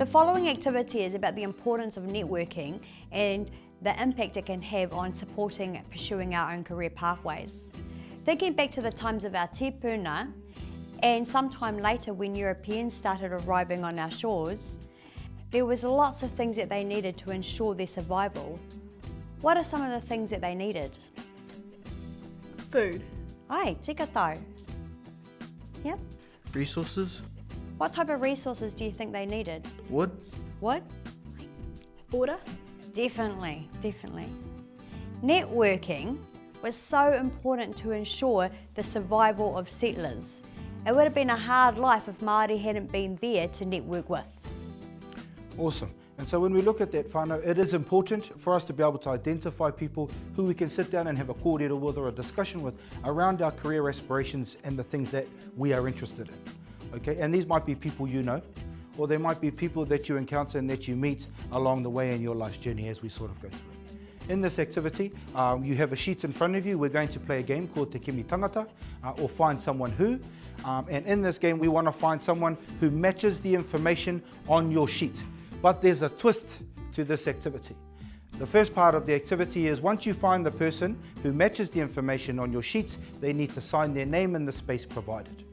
The following activity is about the importance of networking and the impact it can have on supporting pursuing our own career pathways. Thinking back to the times of our te puna, and sometime later when Europeans started arriving on our shores, there was lots of things that they needed to ensure their survival. What are some of the things that they needed? Food. Ai, tika tau. Yep. Resources? What type of resources do you think they needed? Wood? Wood? Water. Definitely, definitely. Networking was so important to ensure the survival of settlers. It would have been a hard life if Māori hadn't been there to network with. Awesome. And so when we look at that whānau, it is important for us to be able to identify people who we can sit down and have a kōrero with or a discussion with around our career aspirations and the things that we are interested in. Okay? And these might be people you know, or they might be people that you encounter and that you meet along the way in your life's journey as we sort of go through. In this activity, you have a sheet in front of you. We're going to play a game called Te Kimi Tangata, or Find Someone Who. And in this game, we want to find someone who matches the information on your sheet. But there's a twist to this activity. The first part of the activity is once you find the person who matches the information on your sheet, they need to sign their name in the space provided.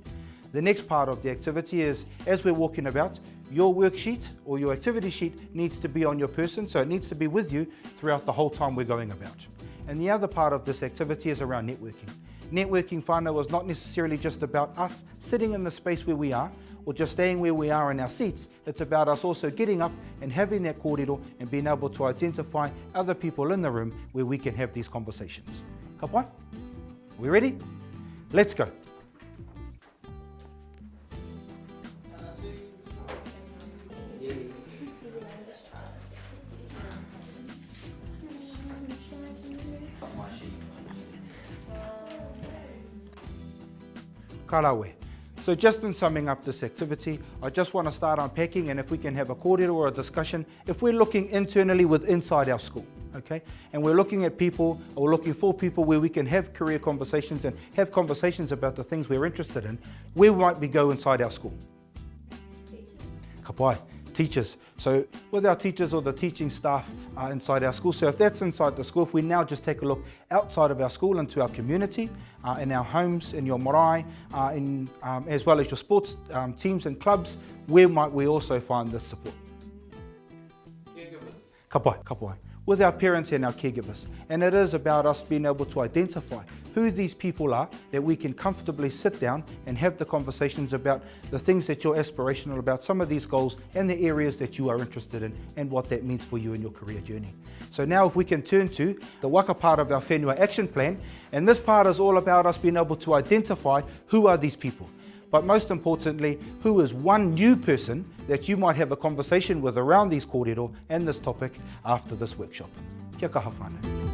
The next part of the activity is, as we're walking about, your worksheet or your activity sheet needs to be on your person, so it needs to be with you throughout the whole time we're going about. And the other part of this activity is around networking. Networking whānau is not necessarily just about us sitting in the space where we are or just staying where we are in our seats. It's about us also getting up and having that kōrero and being able to identify other people in the room where we can have these conversations. Ka pai? We ready? Let's go. Karawe. So just in summing up this activity, I just want to start unpacking, and if we can have a kōrero or a discussion, if we're looking internally inside our school, okay? And we're looking at people, or looking for people where we can have career conversations and have conversations about the things we're interested in, where might we go inside our school? Ka pai. Teachers. So with our teachers or the teaching staff inside our school, so if that's inside the school, if we now just take a look outside of our school into our community, in our homes, in your marae, as well as your sports teams and clubs, where might we also find this support? Caregivers. Ka pai, ka pai. With our parents and our caregivers. And it is about us being able to identify who these people are that we can comfortably sit down and have the conversations about the things that you're aspirational about, some of these goals and the areas that you are interested in and what that means for you in your career journey. So now if we can turn to the waka part of our whenua action plan, and this part is all about us being able to identify who are these people. But most importantly, who is one new person that you might have a conversation with around these kōrero and this topic after this workshop. Kia kaha whānau.